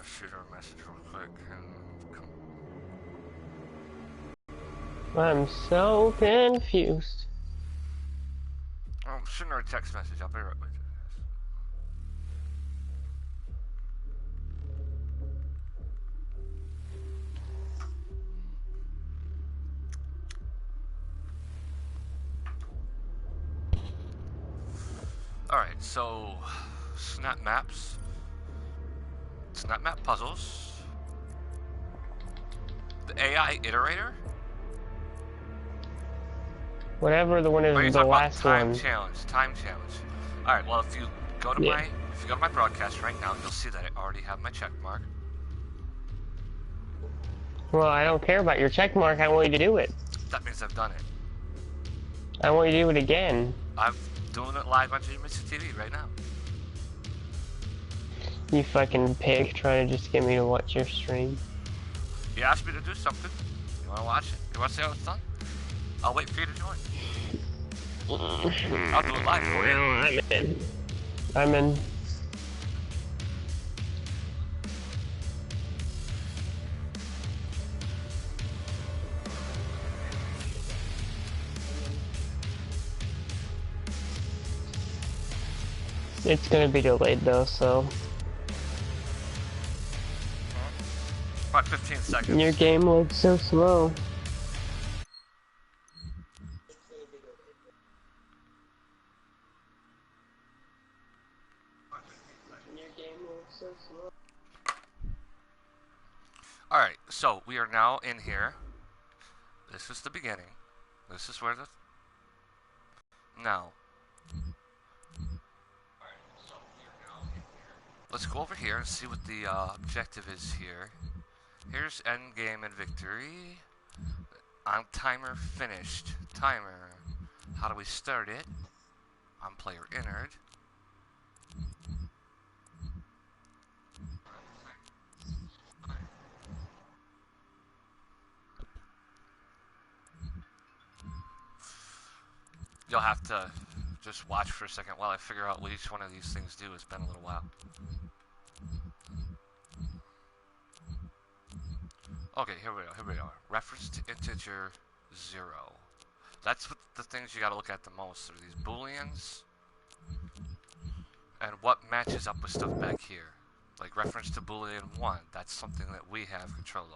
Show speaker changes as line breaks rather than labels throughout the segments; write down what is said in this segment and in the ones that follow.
shoot her a message real quick.
I'm so confused.
I'm shooting her a text message. I'll be right with you. Alright, so snap maps, snap map puzzles, the AI iterator.
Whatever the one
Or you're
is, the
talking about
last
time
one.
challenge, time challenge. Alright, well if you go to my broadcast right now, you'll see that I already have my check mark.
Well, I don't care about your check mark. I want you to do it.
That means I've done it.
I want you to do it again.
I'm doing it live on Jinomitsu TV right now.
You fucking pig, trying to just get me to watch your stream.
You asked me to do something. You want to watch it? You want to see how it's done? I'll wait for you to join. I'll do it live for you.
I'm in. I'm in. It's gonna be delayed though, so.
About 15 seconds.
Your game loads so slow.
Alright, so we are now in here. This is the beginning. This is where the... Now. Let's go over here and see what the objective is here. Here's end game and victory. On timer finished. Timer. How do we start it? On player entered. You'll have to just watch for a second while I figure out what each one of these things do. It's been a little while. Okay, here we are. Reference to integer 0. That's what the things you gotta look at the most are these booleans and what matches up with stuff back here. Like reference to boolean 1, that's something that we have control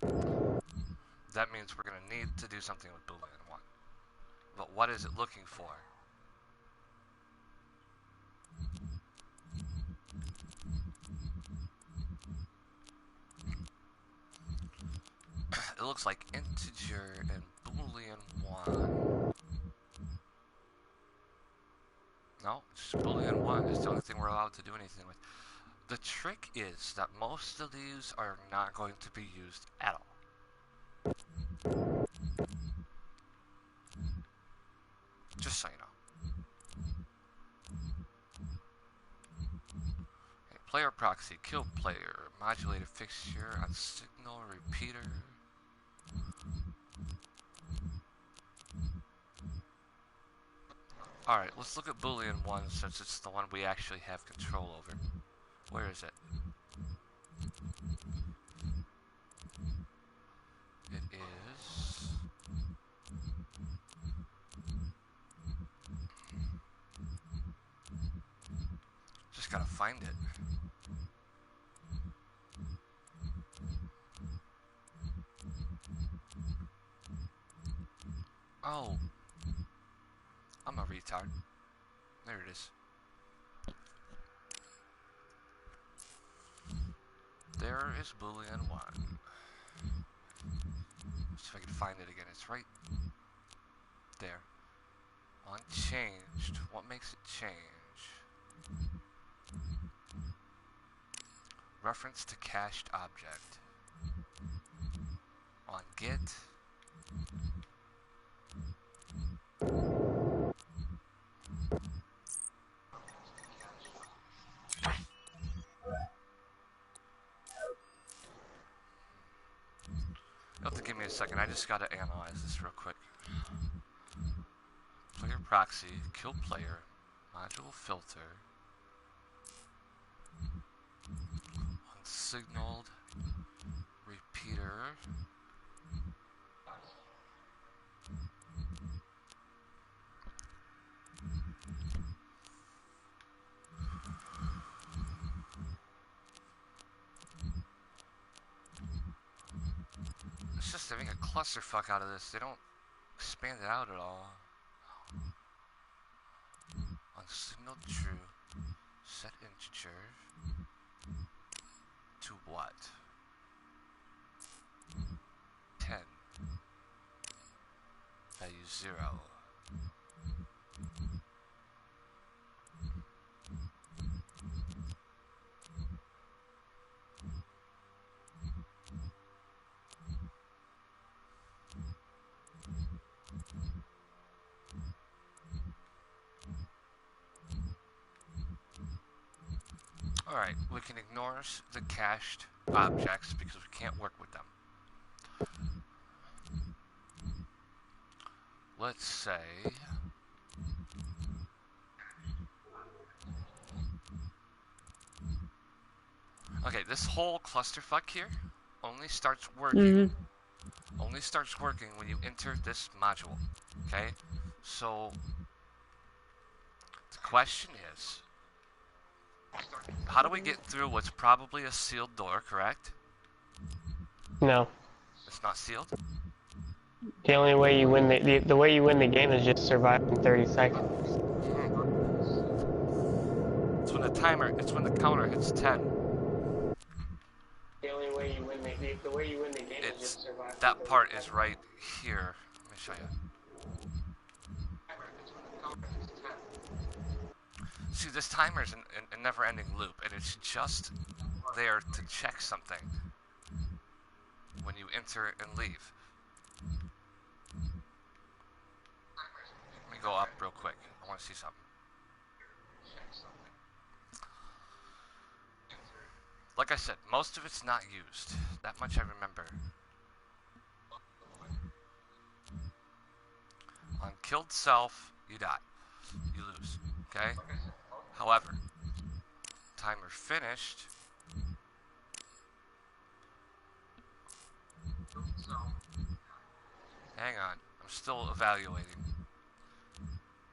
over. That means we're gonna need to do something with boolean 1. But what is it looking for? It looks like integer and boolean 1. No, just boolean 1 is the only thing we're allowed to do anything with. The trick is that most of these are not going to be used at all. Just so you know. Okay, player proxy, kill player, modulated fixture on signal repeater. Alright, let's look at boolean 1 since it's the one we actually have control over. Where is it? It is... Just gotta find it. Oh. I'm a retard. There it is. There is boolean 1. See if I can find it again. It's right there. Unchanged. What makes it change? Reference to cached object. On get. You'll have to give me a second. I just gotta analyze this real quick. Player proxy, kill player, module filter, signaled repeater. It's just they make a clusterfuck out of this. They don't expand it out at all. Unsignaled true. Set integer. To what? 10. Value 0. Alright, we can ignore the cached objects because we can't work with them. Let's say... Okay, this whole clusterfuck here only starts working when you enter this module. Okay? So the question is, how do we get through what's probably a sealed door, correct?
No.
It's not sealed?
The only way you win the way you win the game is just survive in 30 seconds.
It's when the counter hits 10.
The only way you win the way you win the game is just survive.
That part is right here. Let me show you. See, this timer is a never-ending loop, and it's just there to check something when you enter and leave. Let me go up real quick. I want to see something. Like I said, most of it's not used. That much I remember. On killed self, you die. You lose. Okay? However, timer finished. Hang on. I'm still evaluating.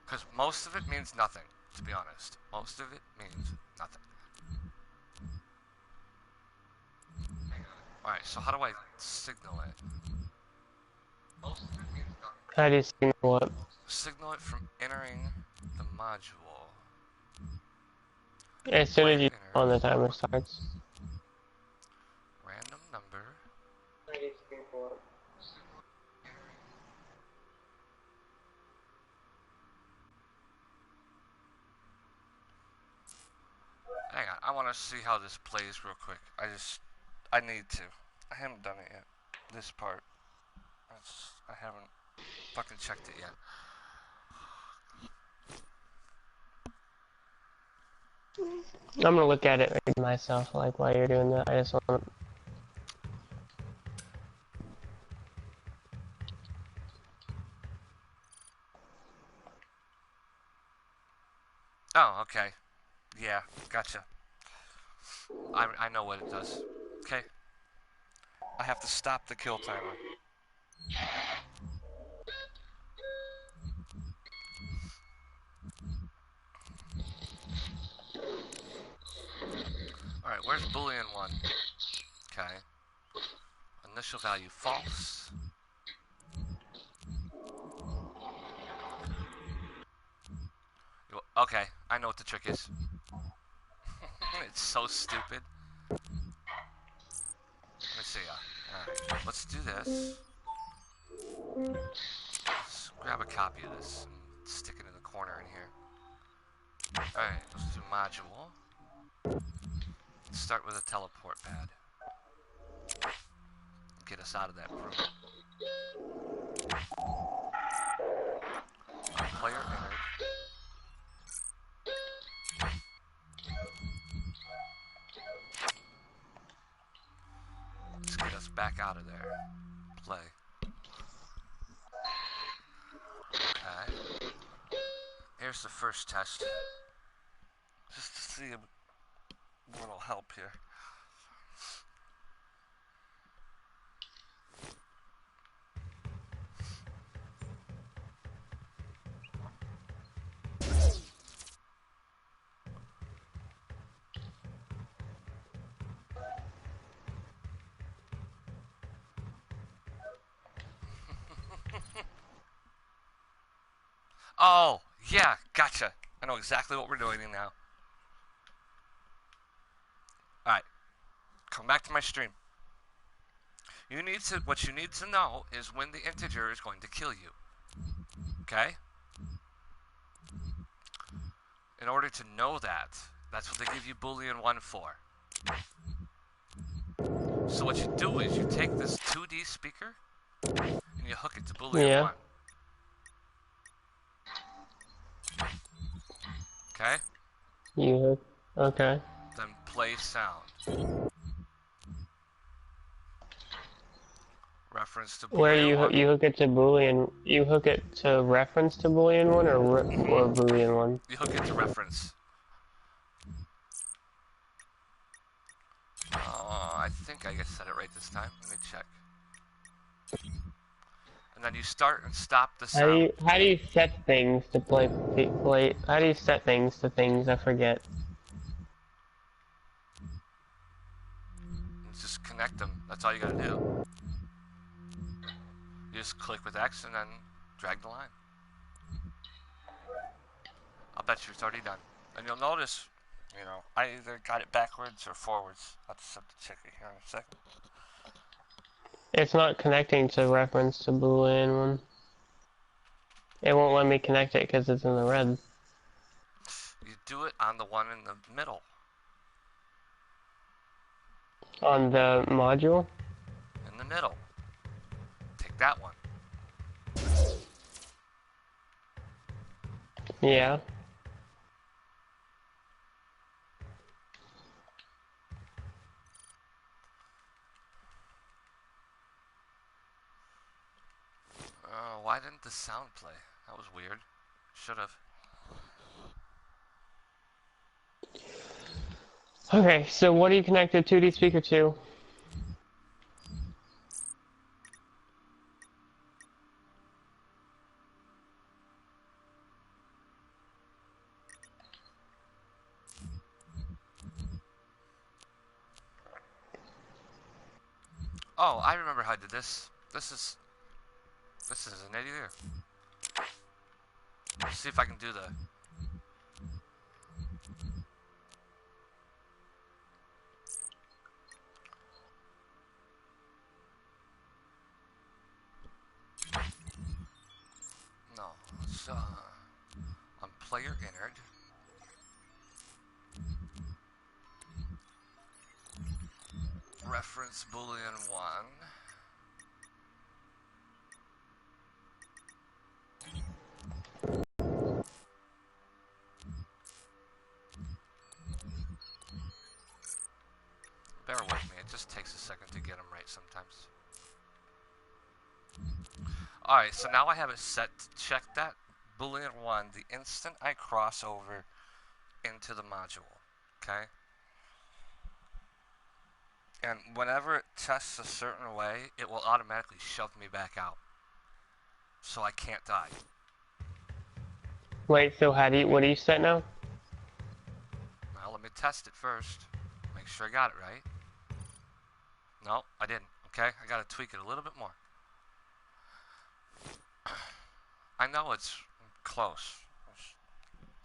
Because most of it means nothing, to be honest. Most of it means nothing. Alright, so how do I signal it?
How do you signal what?
Signal it from entering the module.
As soon as you on the timer starts.
Random number. Hang on, I want to see how this plays real quick. I need to. I haven't done it yet. This part. I haven't fucking checked it yet.
I'm gonna look at it myself, like while you're doing that. I just want.
Oh, okay. Yeah, gotcha. I know what it does. Okay. I have to stop the kill timer. Alright, where's Boolean 1? Okay. Initial value false. Okay, I know what the trick is. It's so stupid. Let me see. Alright, let's do this. Let's grab a copy of this and stick it in the corner in here. Alright, let's do module. Let's start with a teleport pad. Get us out of that room. Player entered. Let's get us back out of there. Play. Okay. Here's the first test. Just to see what will help here. Oh, yeah, gotcha. I know exactly what we're doing now. Alright, come back to my stream. What you need to know is when the integer is going to kill you. Okay? In order to know that, that's what they give you Boolean 1 for. So what you do is you take this 2D speaker and you hook it to Boolean
Yeah.
1. Okay?
You okay?
Then play sound. Reference to
Where
Boolean
you
1.
you hook it to Boolean? You hook it to reference to Boolean one or
Mm-hmm.
Boolean one?
You hook it to reference. I think I said it right this time. Let me check. And then you start and stop the sound.
How do you set things to play? How do you set things to things? I forget.
And just connect them. That's all you gotta do. You just click with X and then drag the line. I'll bet you it's already done. And you'll notice, I either got it backwards or forwards. I'll just have to check it here in a second.
It's not connecting to reference to Boolean one. It won't let me connect it because it's in the red.
You do it on the one in the middle.
On the module?
In the middle. Take that one.
Yeah.
Why didn't the sound play? That was weird. Should have.
Okay, so what do you connect the 2D speaker to?
Oh, I remember how I did this. This isn't it either. Let's see if I can do the. No, let's on player entered. Reference Boolean 1. Bear with me, it just takes a second to get them right sometimes. Alright, so now I have it set to check that Boolean 1 the instant I cross over into the module. Okay? And whenever it tests a certain way, it will automatically shove me back out. So I can't die.
Wait, so what do you set now?
Now let me test it first. Make sure I got it right. No, I didn't. Okay? I gotta tweak it a little bit more. I know it's close.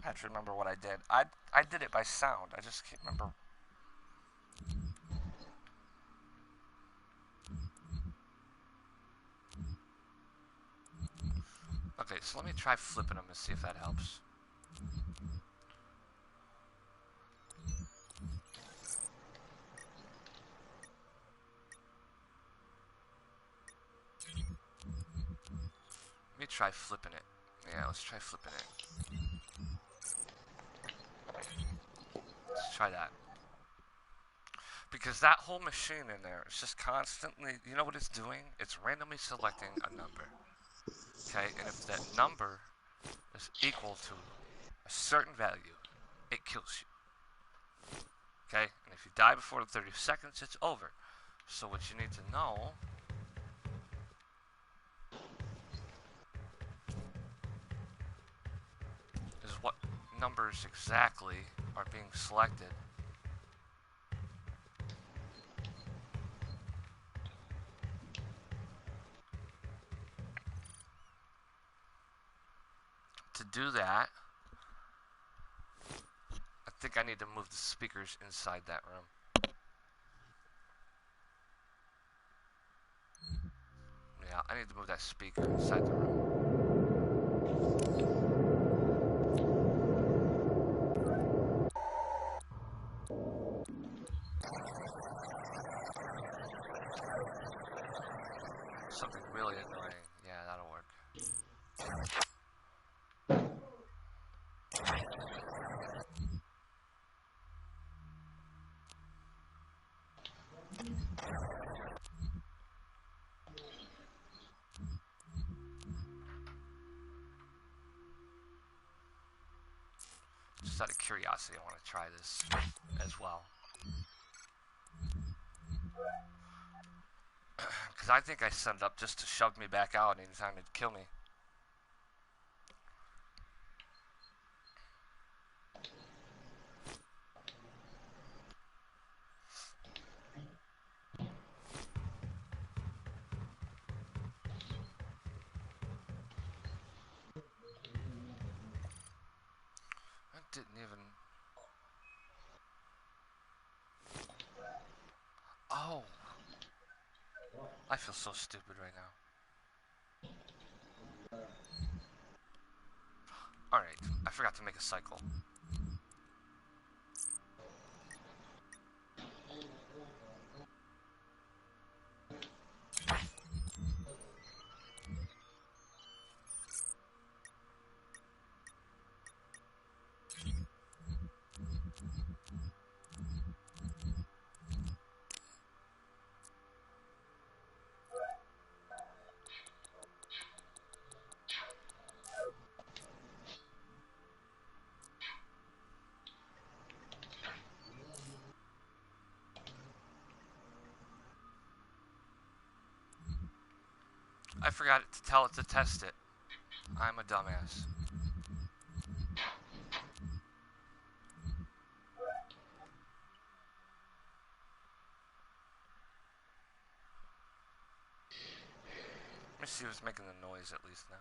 I have to remember what I did. I did it by sound. I just can't remember. Okay, so let me try flipping them and see if that helps. Let me try flipping it. Yeah, let's try flipping it. Let's try that. Because that whole machine in there is just constantly, you know what it's doing? It's randomly selecting a number. Okay, and if that number is equal to a certain value, it kills you. Okay, and if you die before the 30 seconds, it's over. So what you need to know is what numbers exactly are being selected. to do that, I think I need to move the speakers inside that room. Yeah, I need to move that speaker inside the room. Something really annoying. Yeah, that'll work. Just out of curiosity, I want to try this as well. Because I think I set it up just to shove me back out anytime it'd kill me. I didn't even... Oh! I feel so stupid right now. Alright, I forgot to make a cycle. I forgot to tell it to test it. I'm a dumbass. Let me see who's making the noise at least now.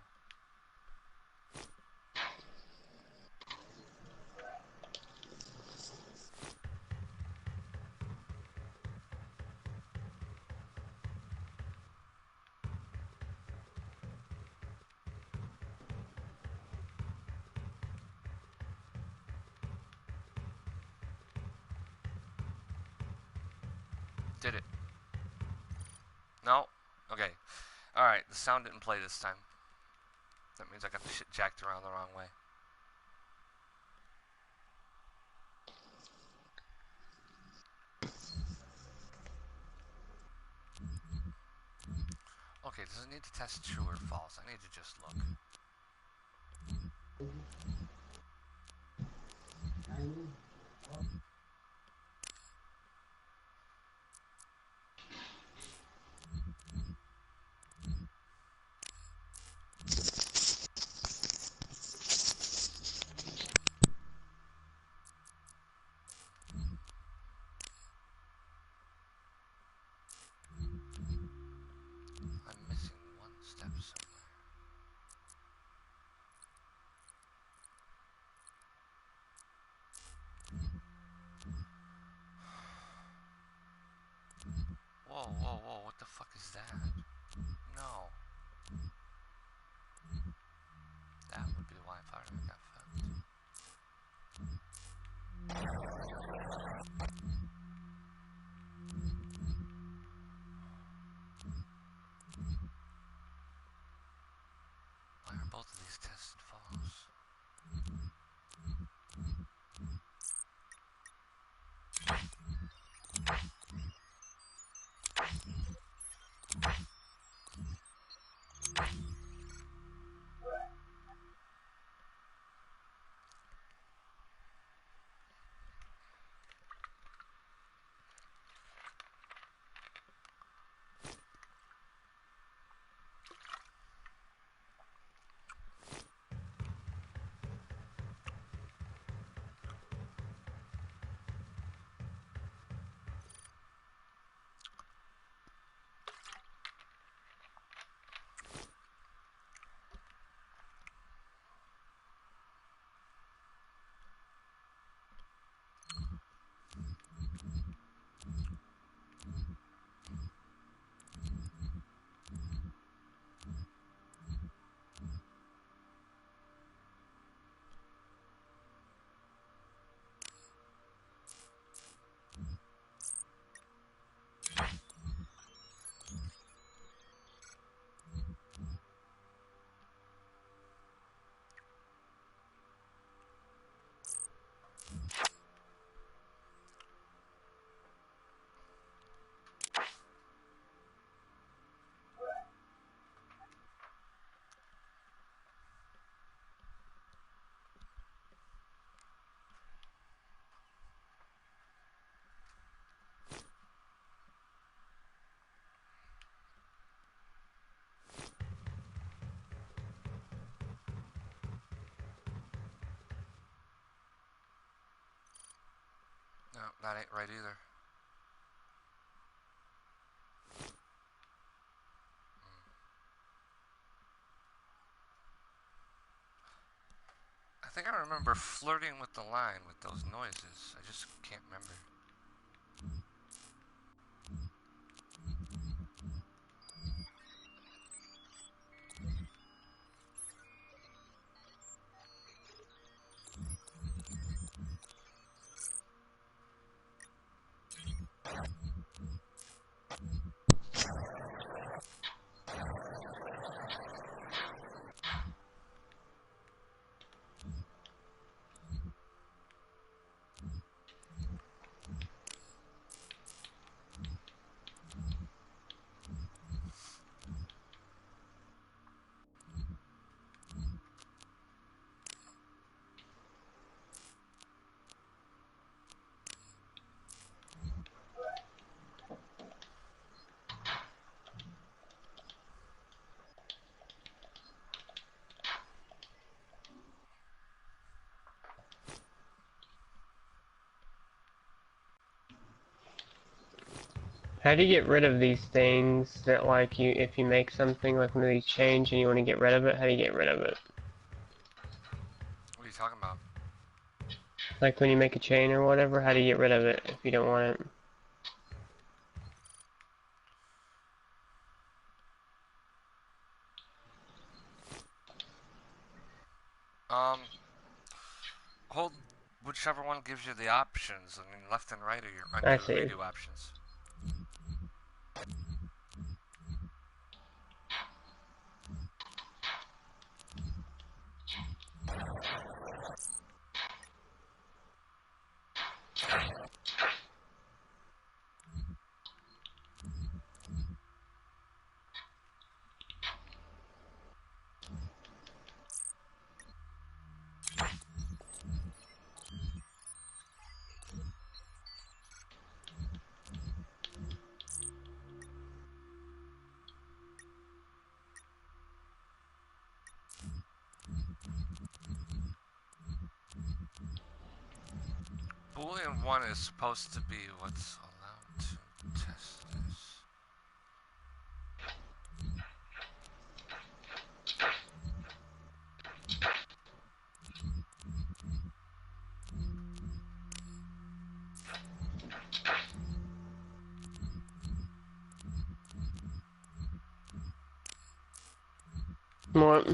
Did it? No? Okay. Alright, the sound didn't play this time. That means I got the shit jacked around the wrong way. Okay, does it need to test true or false? I need to just look. I'm missing one step somewhere. Whoa, whoa, whoa, what the fuck is that? No. That would be why part of it got fucked. Why are both of these tested false? No, that ain't right either. I think I remember flirting with the line with those noises. I just can't remember.
How do you get rid of these things that, like, if you make something, like one of these change and you want to get rid of it, how do you get rid of it?
What are you talking about?
Like when you make a chain or whatever, how do you get rid of it if you don't want it?
Um, hold whichever one gives you the options. I mean, left and right are your
I
under the
see.
radio options. Boolean 1 is supposed to be what's allowed to test this.
What?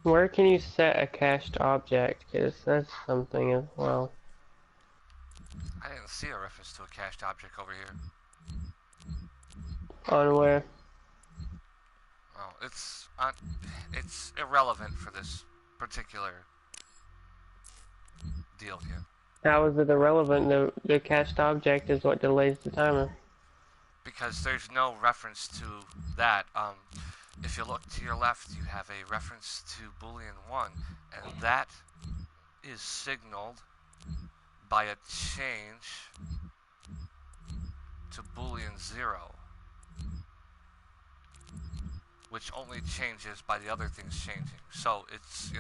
Where can you set a cached object? Because that's something as well.
I didn't see a reference to a cached object over here.
On where?
Oh, it's irrelevant for this particular deal here.
How is it irrelevant? The cached object is what delays the timer.
Because there's no reference to that. If you look to your left, you have a reference to Boolean 1, and that is signaled by a change to Boolean 0, which only changes by the other things changing. So it's,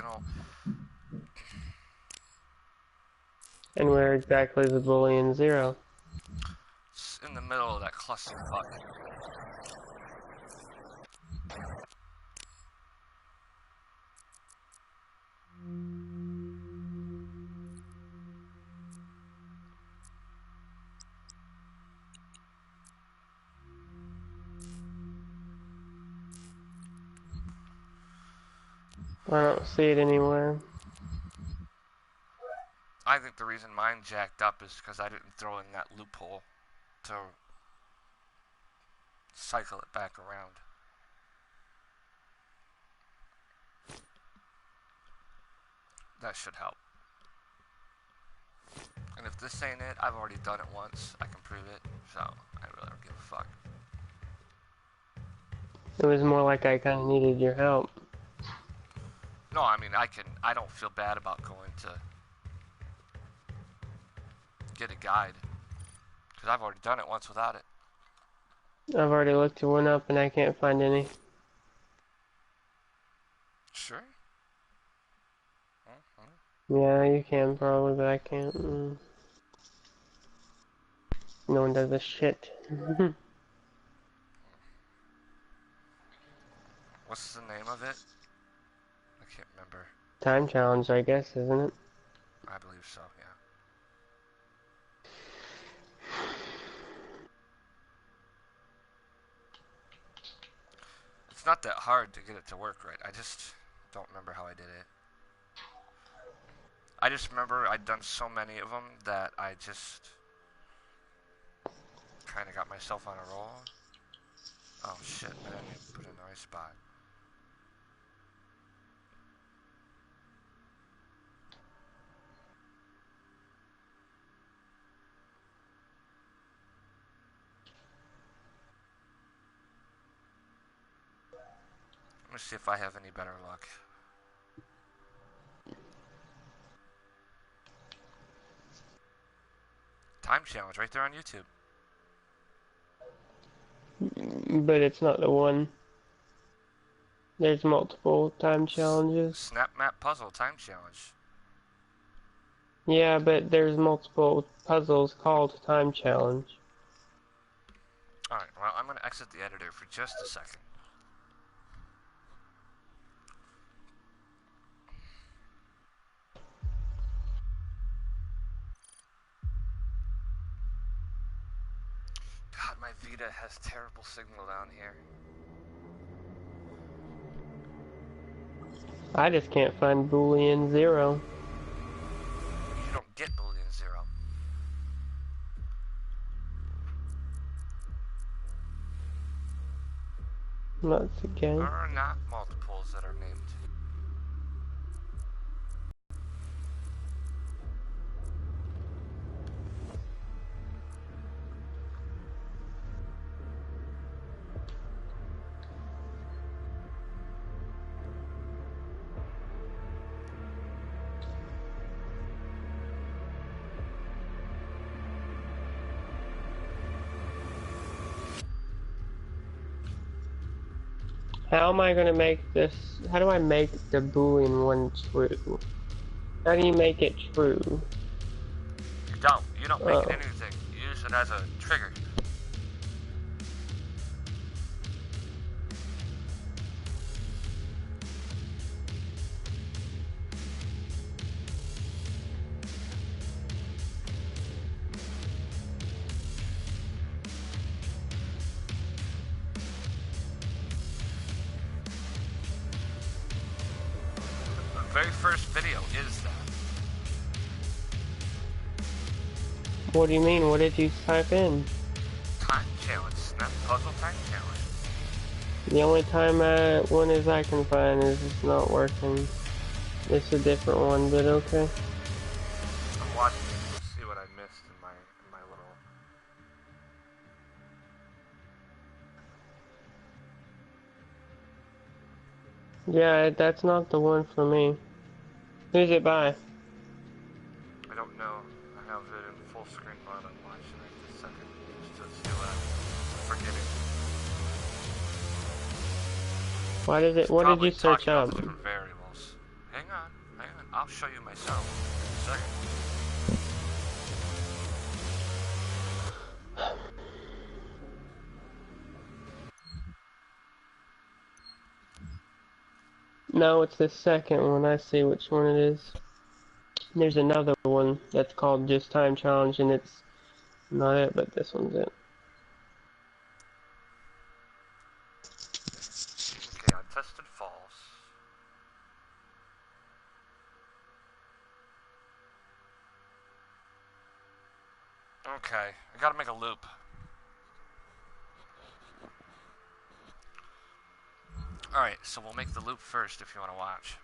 And where exactly is the Boolean 0?
it's in the middle of that clusterfuck.
I don't see it anywhere.
I think the reason mine jacked up is because I didn't throw in that loophole to cycle it back around. That should help. And if this ain't it, I've already done it once. I can prove it. So, I really don't give a fuck.
It was more like I kind of needed your help.
No, I mean, I don't feel bad about going to get a guide. Because I've already done it once without it.
I've already looked one up and I can't find any.
Sure.
Yeah, you can probably, but I can't. No one does this shit.
What's the name of it? I can't remember.
Time challenge, I guess, isn't it?
I believe so, yeah. It's not that hard to get it to work right. I just don't remember how I did it. I just remember I'd done so many of them that I just kind of got myself on a roll. Oh shit, I didn't even put it in the right spot. Let me see if I have any better luck. Time challenge right there on YouTube.
But it's not the one. There's multiple time challenges.
Snap map puzzle time challenge.
Yeah, but there's multiple puzzles called time challenge.
Alright, well, I'm going to exit the editor for just a second. God, my Vita has terrible signal down here.
I just can't find Boolean 0.
You don't get Boolean 0.
That's a game.
There are not multiples that are named.
How am I gonna make this? How do I make the Boolean one true? How do you make it true?
You don't. You don't make it
Oh.
anything. You use it as a trigger. The very first video is that.
What do you mean? What did you type in?
Time challenge. Snap puzzle time challenge.
The only time one is I can find is it's not working. It's a different one, but okay.
I'm watching it to see what I missed in my little.
Yeah, that's not the one for me. Who's it by?
I don't know. I have it in full screen while I'm watching it this second, just to see what I'm forgetting.
Why did it?
It's
What did
probably
you search
talking about
up?
the different variables. Hang on. I'll show you myself in a second.
No, it's the second one. I see which one it is. There's another one that's called just time challenge, and it's not it, but this one's it.
Okay, I tested false. Okay, I gotta make a loop. Alright, so we'll make the loop first if you want to watch.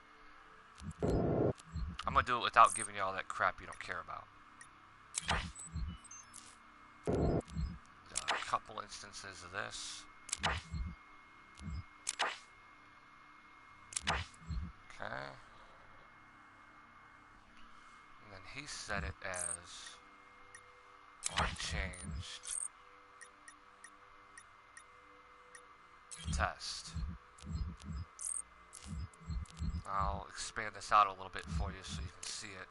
I'm I'm gonna do it without giving you all that crap you don't care about. A couple instances of this. Okay. And then he set it as unchanged. Test. I'll expand this out a little bit for you so you can see it.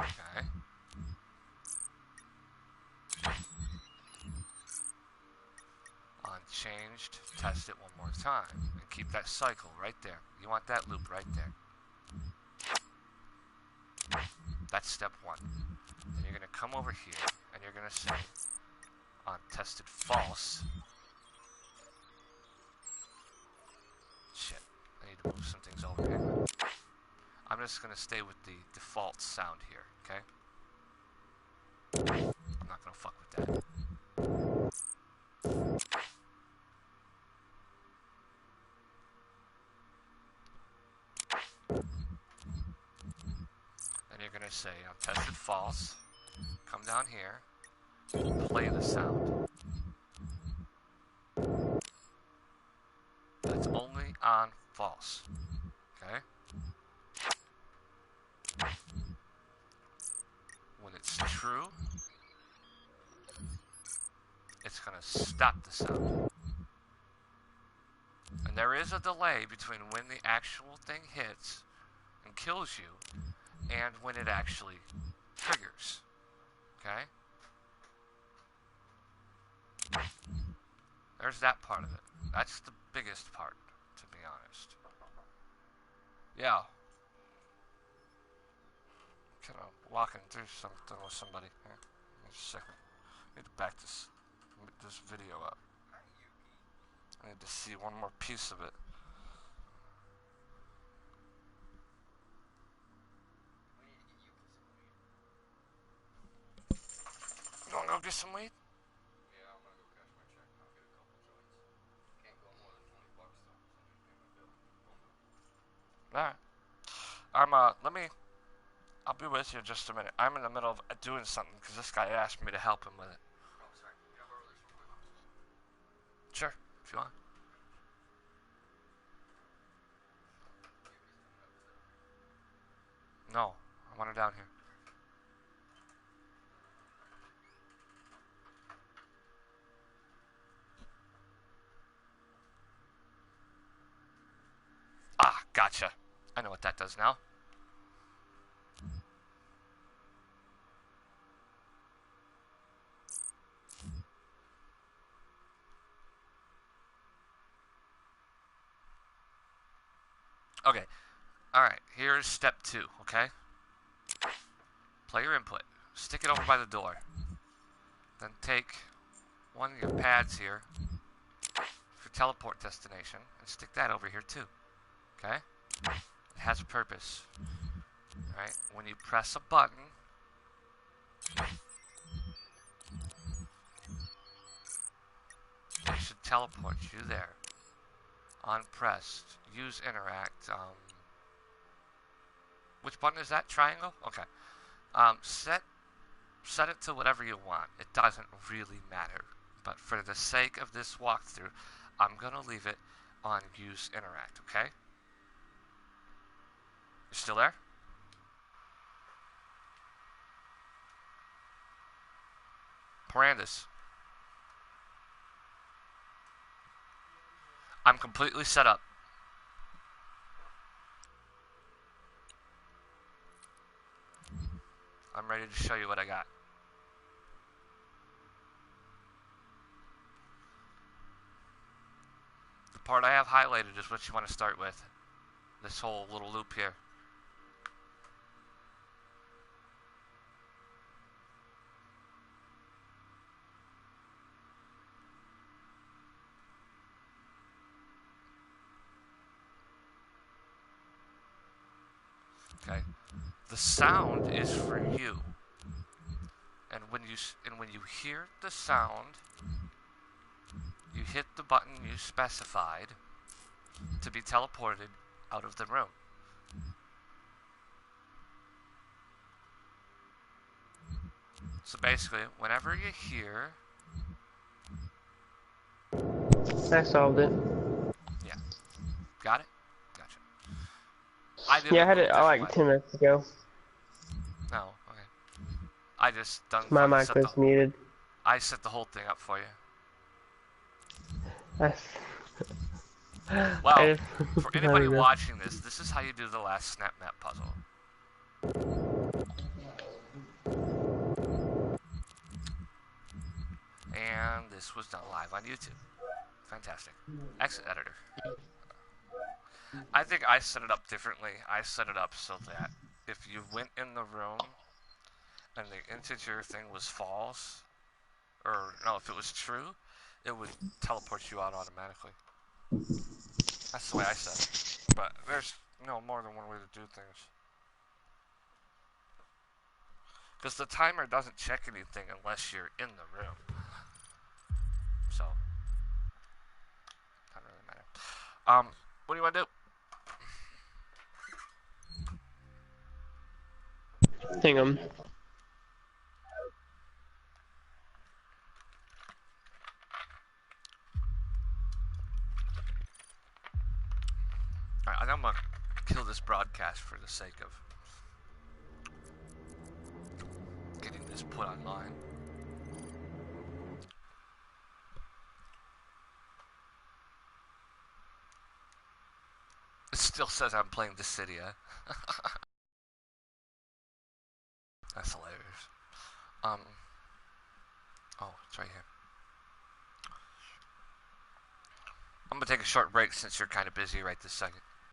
Okay. Unchanged. Test it one more time. And keep that cycle right there. You want that loop right there. That's step one. Then you're going to come over here and you're going to say on tested false. Shit. I need to move some things over here. I'm just going to stay with the default sound here, okay? I'm not going to fuck with that. Then you're going to say on tested false. Come down here. Play the sound. That's only on false. Okay? When it's true, it's going to stop the sound. And there is a delay between when the actual thing hits and kills you and when it actually triggers. Okay? There's that part of it. That's the biggest part, to be honest. Yeah. Kind of walking through something with somebody. Here, just a second. I need to back this video up. I need to see one more piece of it. You wanna go get some weed?
Yeah, I'm gonna go cash my check and I'll get a couple joints. Can't go more than $20 though, so I need to pay my bill.
Alright. I'll be with you in just a minute. I'm in the middle of doing something because this guy asked me to help him with it.
Oh, sorry. Can I borrow this real quick?
Sure, if you want. No, I want her down here. Ah, gotcha. I know what that does now. Okay. Alright, here's step 2, okay? Play your input. Stick it over by the door. Then take one of your pads here for teleport destination and stick that over here too. Okay? It has a purpose. Alright, when you press a button, it should teleport you there. Unpressed. Use interact. Which button is that? Triangle? Okay. Set it to whatever you want. It doesn't really matter. But for the sake of this walkthrough, I'm going to leave it on use interact, okay? You still there? Parandus. I'm completely set up. I'm ready to show you what I got. The part I have highlighted is what you want to start with. This whole little loop here. Okay. The sound is for you. And when you hear the sound, you hit the button you specified, to be teleported out of the room. So basically, whenever you're here,
I solved it.
yeah, got it? Gotcha. I did
Yeah,
it
I had
a
it
different
like
way.
10 minutes ago.
No, okay. I just done
My
fucking
mic
set the.
was muted.
I set the whole thing up for you.
I,
Well,
I
for
I
anybody
don't know.
watching this, this is how you do the last snap map puzzle. And this was done live on YouTube. Fantastic. Exit editor. I think I set it up differently. I set it up so that if you went in the room and the integer thing was false, or no, if it was true, it would teleport you out automatically. That's the way I set it. But there's more than one way to do things. Because the timer doesn't check anything unless you're in the room. So, doesn't really matter. What do you want to do?
Hang on.
Alright, I think I'm going to kill this broadcast for the sake of getting this put online. It still says I'm playing Dissidia. That's hilarious. Oh, it's right here. I'm gonna take a short break since you're kind of busy right this second.